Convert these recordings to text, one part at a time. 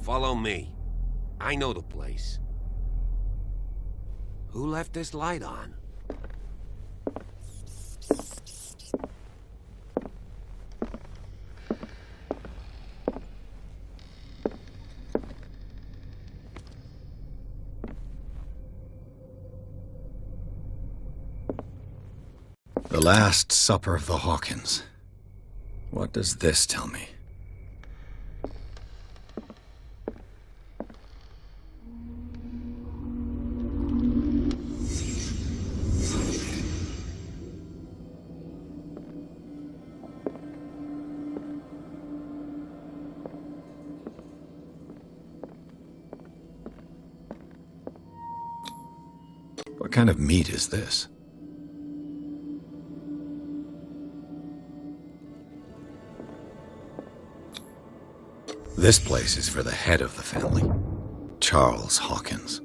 Follow me. I know the place. Who left this light on? The Last Supper of the Hawkins. What does this tell me? What kind of meat is this? This place is for the head of the family, Charles Hawkins.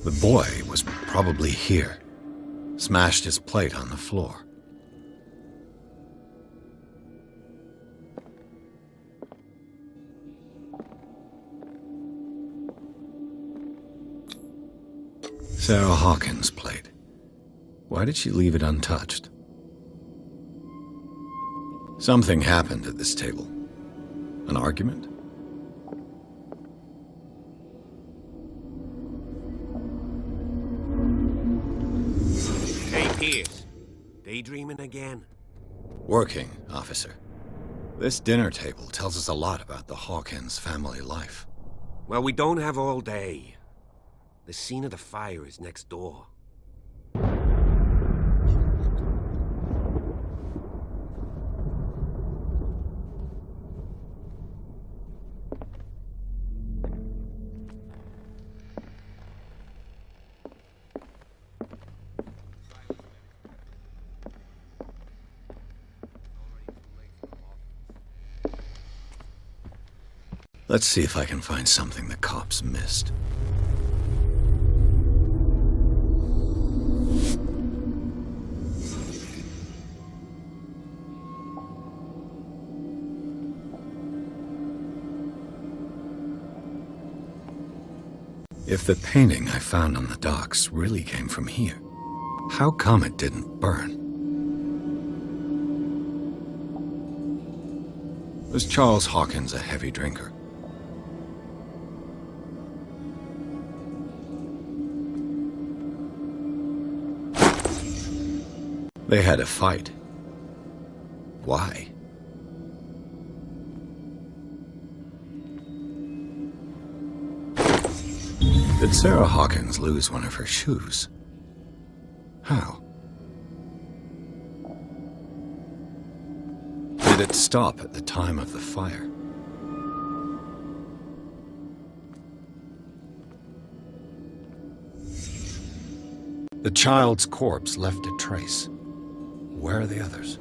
The boy was probably here, smashed his plate on the floor. Sarah Hawkins' plate. Why did she leave it untouched? Something happened at this table. An argument? Hey, Pierce. Daydreaming again? Working, officer. This dinner table tells us a lot about the Hawkins family life. Well, we don't have all day. The scene of the fire is next door. Let's see if I can find something the cops missed. If the painting I found on the docks really came from here, how come it didn't burn? Was Charles Hawkins a heavy drinker? They had a fight. Why? Did Sarah Hawkins lose one of her shoes? How? Did it stop at the time of the fire? The child's corpse left a trace. Where are the others?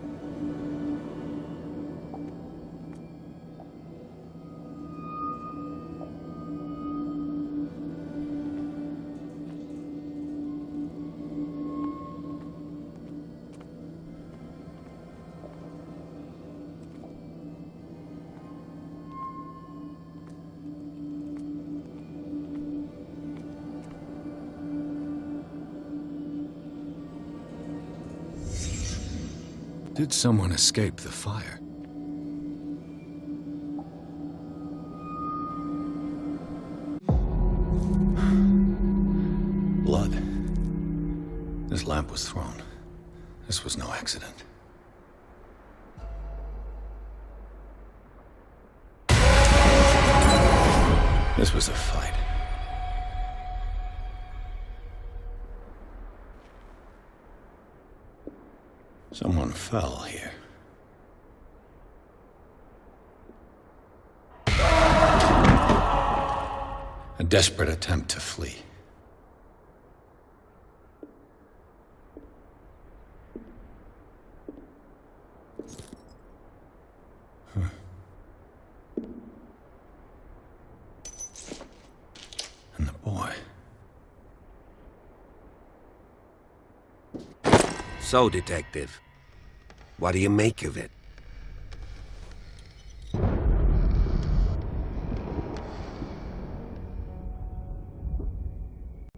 Did someone escape the fire? Blood. This lamp was thrown. This was no accident. This was a fight. Someone fell here. A desperate attempt to flee. And the boy. So, Detective, what do you make of it?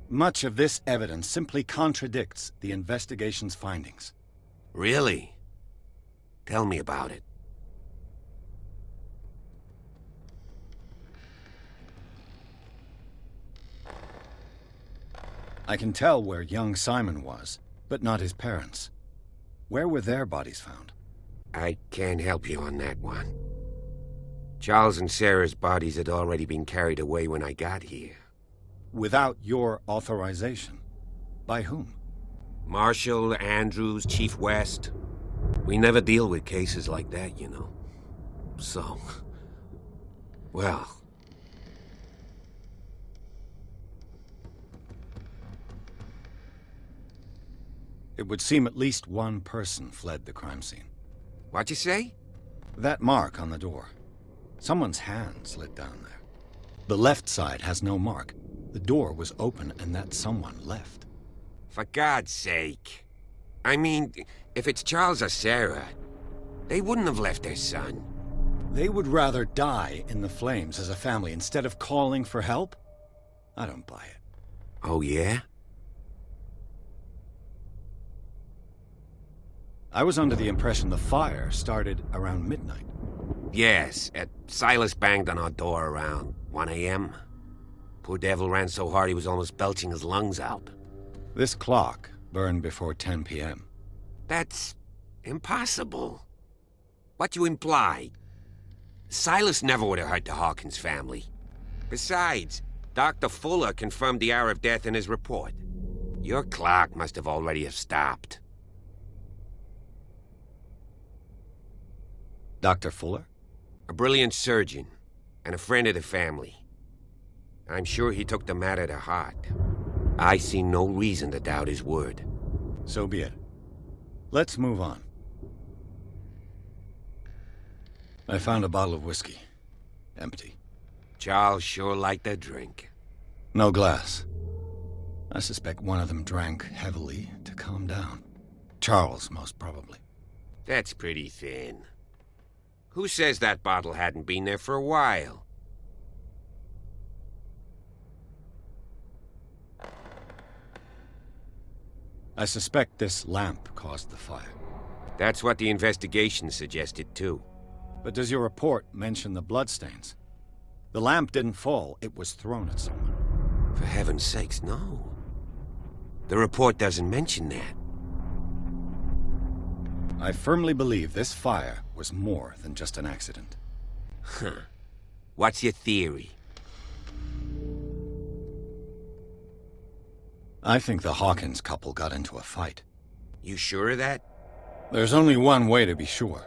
Much of this evidence simply contradicts the investigation's findings. Really? Tell me about it. I can tell where young Simon was, but not his parents. Where were their bodies found? I can't help you on that one. Charles and Sarah's bodies had already been carried away when I got here. Without your authorization. By whom? Marshall, Andrews, Chief West. We never deal with cases like that, you know. So... well... It would seem at least one person fled the crime scene. What'd you say? That mark on the door. Someone's hand slid down there. The left side has no mark. The door was open and that someone left. For God's sake. I mean, if it's Charles or Sarah, they wouldn't have left their son. They would rather die in the flames as a family instead of calling for help? I don't buy it. Oh, yeah? I was under the impression the fire started around midnight. Yes, Silas banged on our door around 1 a.m. Poor devil ran so hard he was almost belching his lungs out. This clock burned before 10 p.m. That's impossible. What you imply? Silas never would have hurt the Hawkins family. Besides, Dr. Fuller confirmed the hour of death in his report. Your clock must have already have stopped. Dr. Fuller? A brilliant surgeon, and a friend of the family. I'm sure he took the matter to heart. I see no reason to doubt his word. So be it. Let's move on. I found a bottle of whiskey. Empty. Charles sure liked a drink. No glass. I suspect one of them drank heavily to calm down. Charles, most probably. That's pretty thin. Who says that bottle hadn't been there for a while? I suspect this lamp caused the fire. That's what the investigation suggested, too. But does your report mention the bloodstains? The lamp didn't fall, it was thrown at someone. For heaven's sakes, no. The report doesn't mention that. I firmly believe this fire was more than just an accident. Huh. What's your theory? I think the Hawkins couple got into a fight. You sure of that? There's only one way to be sure.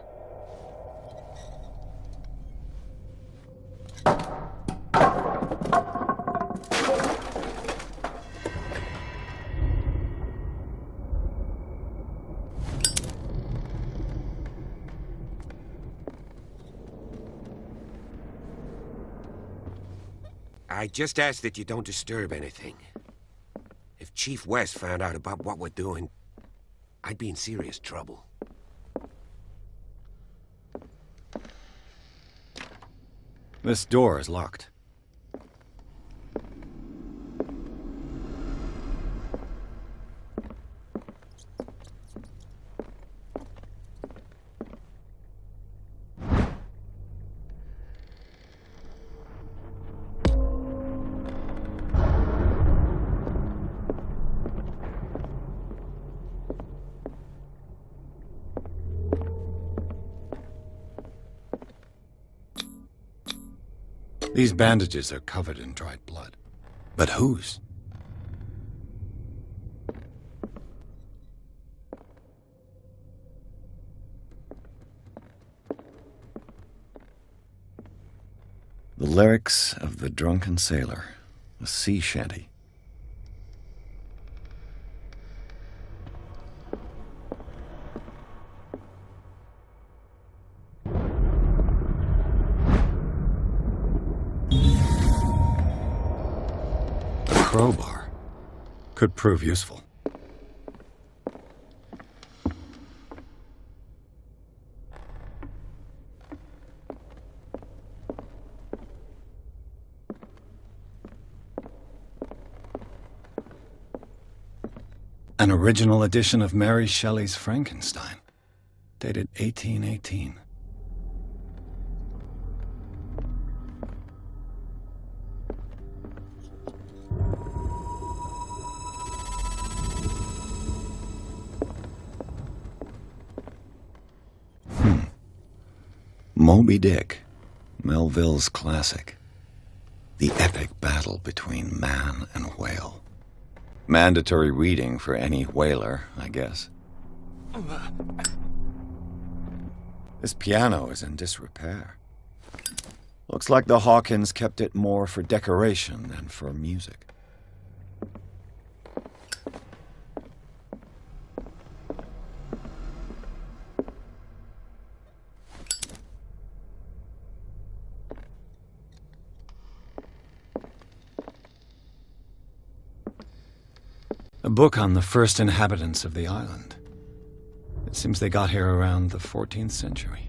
I just ask that you don't disturb anything. If Chief West found out about what we're doing, I'd be in serious trouble. This door is locked. These bandages are covered in dried blood. But whose? The lyrics of the drunken sailor, a sea shanty. Crowbar could prove useful. An original edition of Mary Shelley's Frankenstein, dated 1818. Moby Dick, Melville's classic. The epic battle between man and whale. Mandatory reading for any whaler, I guess. This piano is in disrepair. Looks like the Hawkins kept it more for decoration than for music. A book on the first inhabitants of the island. It seems they got here around the 14th century.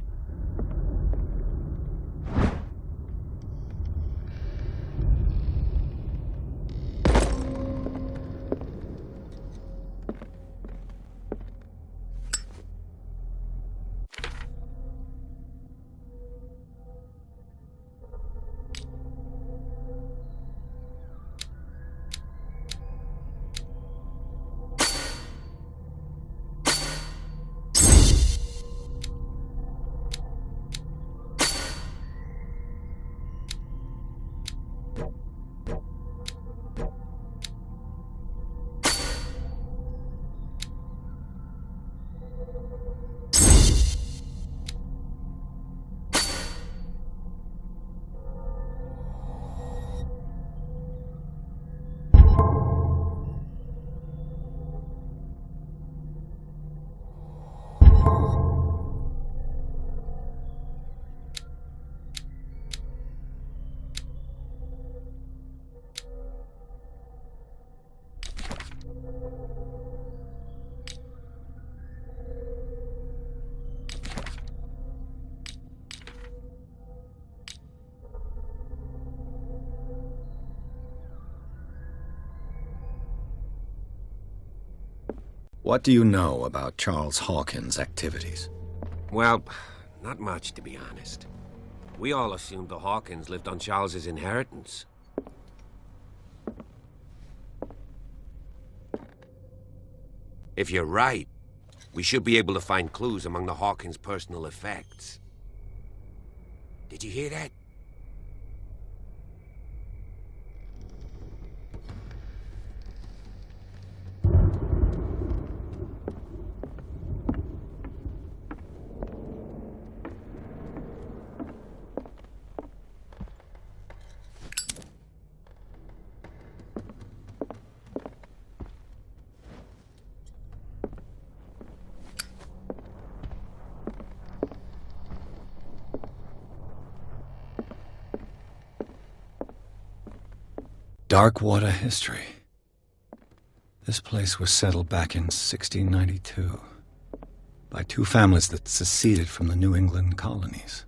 What do you know about Charles Hawkins' activities? Well, not much, to be honest. We all assumed the Hawkins lived on Charles's inheritance. If you're right, we should be able to find clues among the Hawkins' personal effects. Did you hear that? Dark water history. This place was settled back in 1692 by two families that seceded from the New England colonies.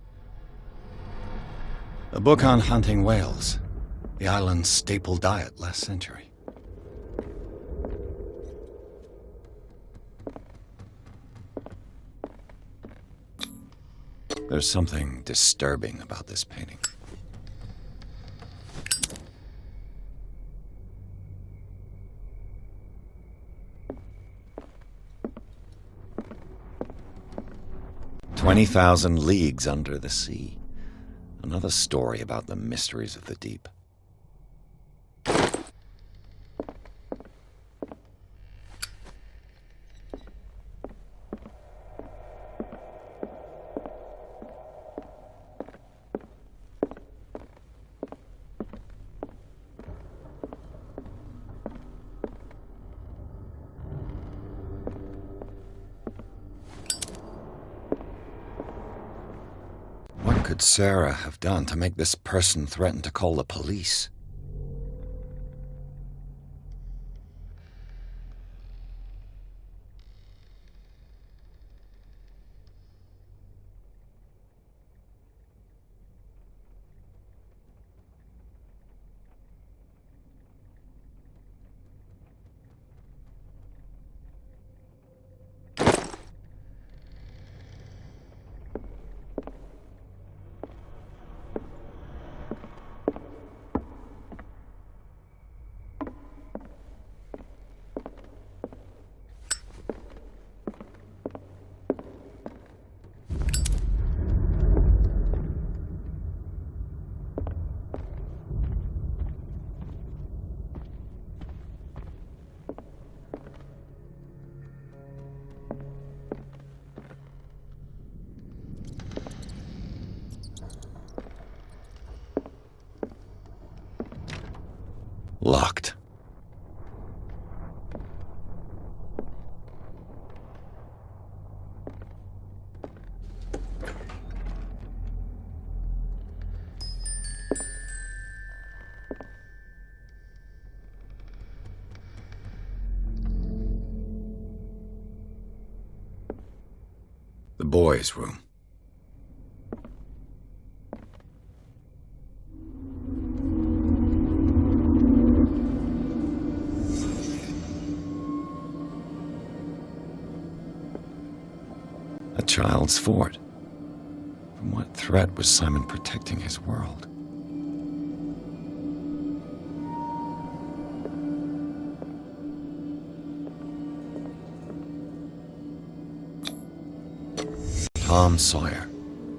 A book on hunting whales, the island's staple diet last century. There's something disturbing about this painting. "20,000 Leagues Under the Sea." Another story about the mysteries of the deep. What could Sarah have done to make this person threaten to call the police? Locked. The boys' room. A child's fort. From what threat was Simon protecting his world? Tom Sawyer,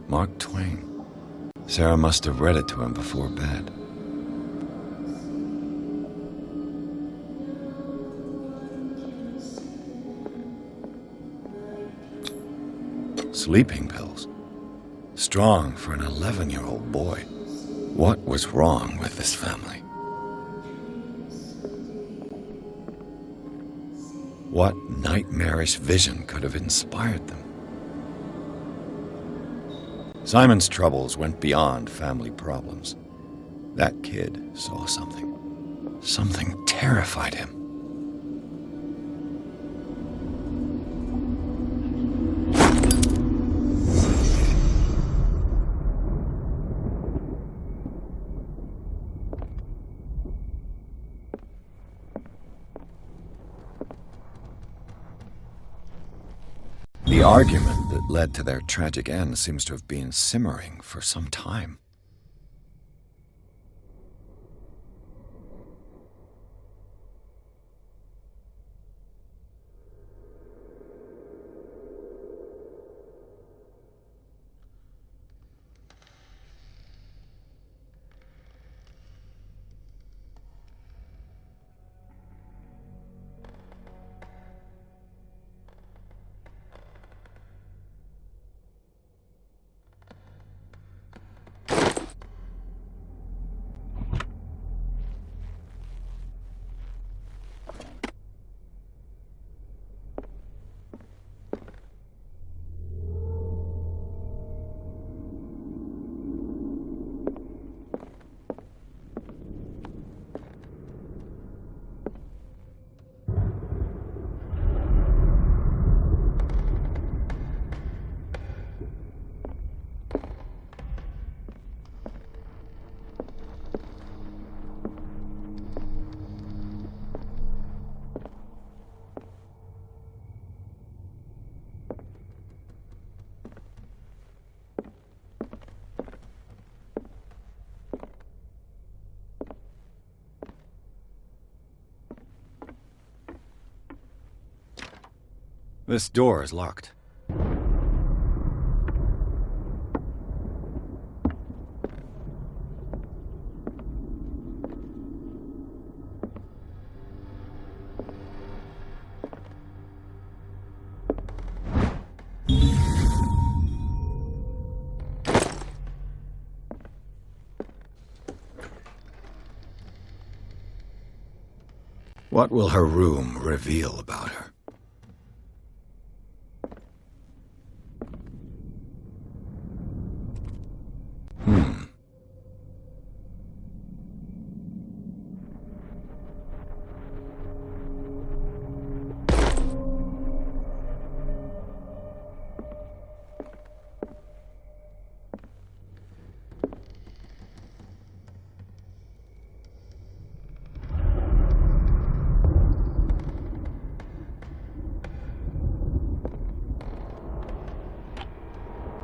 Mark Twain. Sarah must have read it to him before bed. Sleeping pills. Strong for an 11-year-old boy. What was wrong with this family? What nightmarish vision could have inspired them? Simon's troubles went beyond family problems. That kid saw something. Something terrified him. The argument that led to their tragic end seems to have been simmering for some time. This door is locked. What will her room reveal about her?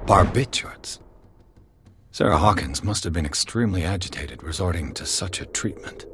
Barbiturates. Sarah Hawkins must have been extremely agitated, resorting to such a treatment.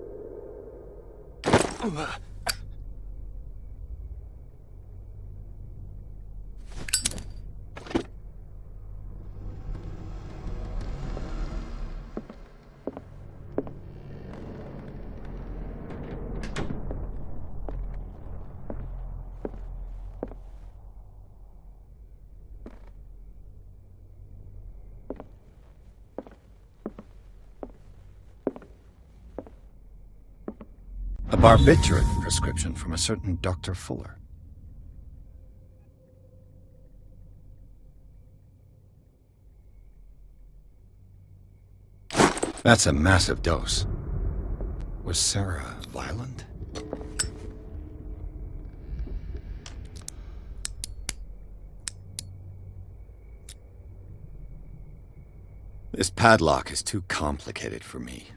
A barbiturate prescription from a certain Dr. Fuller. That's a massive dose. Was Sarah violent? This padlock is too complicated for me.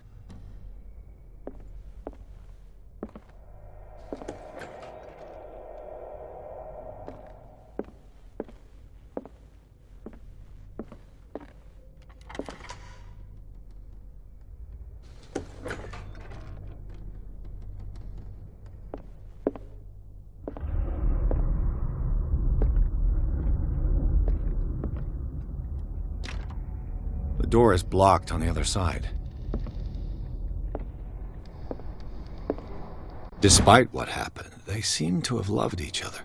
The door is blocked on the other side. Despite what happened, they seem to have loved each other.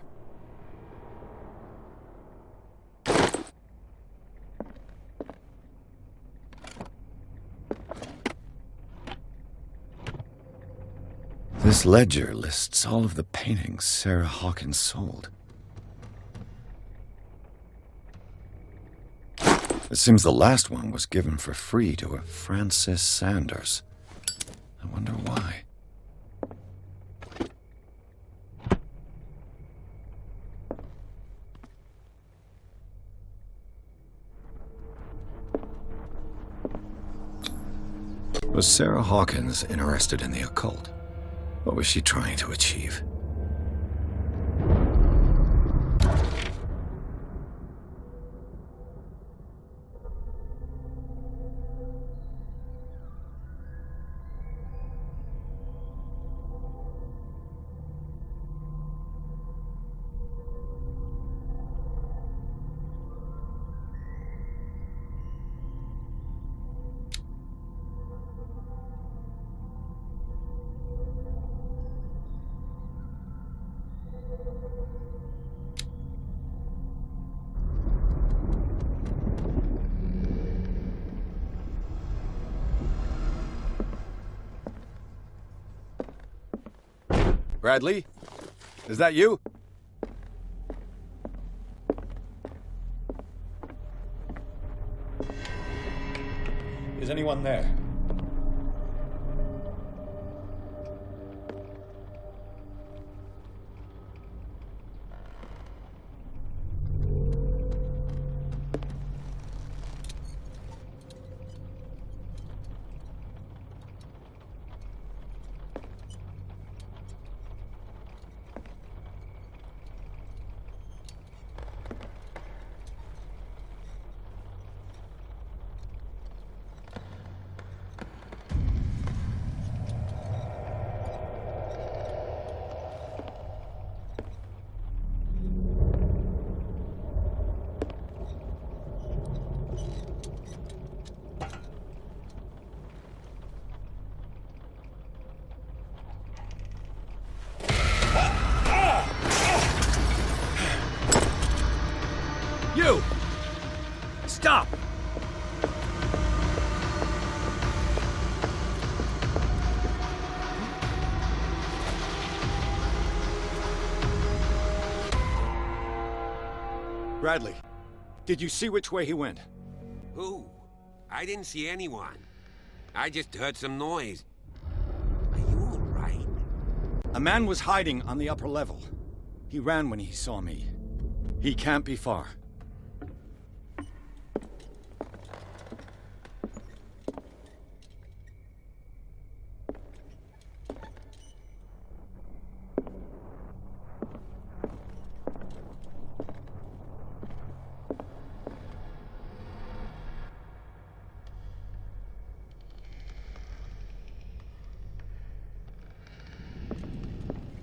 This ledger lists all of the paintings Sarah Hawkins sold. It seems the last one was given for free to a Francis Sanders. I wonder why. Was Sarah Hawkins interested in the occult? What was she trying to achieve? Bradley? Is that you? Is anyone there? You! Stop! Bradley, did you see which way he went? Who? I didn't see anyone. I just heard some noise. Are you all right? A man was hiding on the upper level. He ran when he saw me. He can't be far.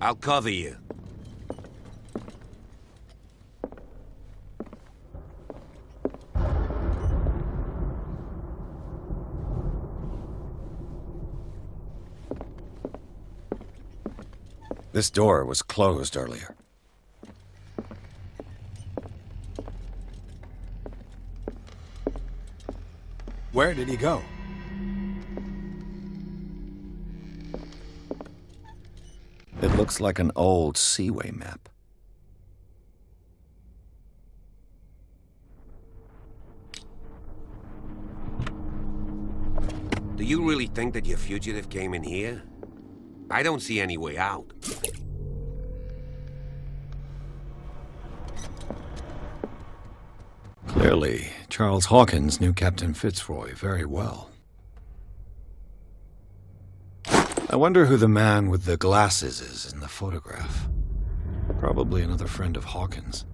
I'll cover you. This door was closed earlier. Where did he go? It looks like an old seaway map. Do you really think that your fugitive came in here? I don't see any way out. Clearly, Charles Hawkins knew Captain Fitzroy very well. I wonder who the man with the glasses is in the photograph. Probably another friend of Hawkins.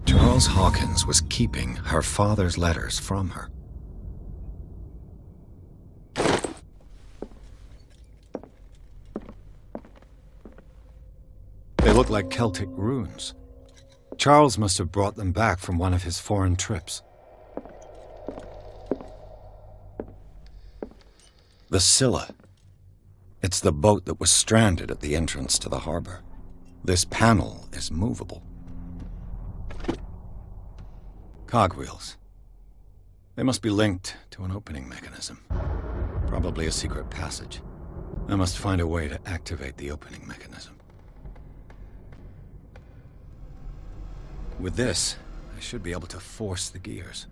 Charles Hawkins was keeping her father's letters from her. They look like Celtic runes. Charles must have brought them back from one of his foreign trips. The Scylla. It's the boat that was stranded at the entrance to the harbor. This panel is movable. Cogwheels. They must be linked to an opening mechanism. Probably a secret passage. I must find a way to activate the opening mechanism. With this, I should be able to force the gears.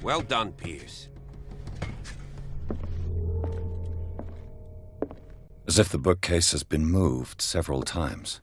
Well done, Pierce. As if the bookcase has been moved several times.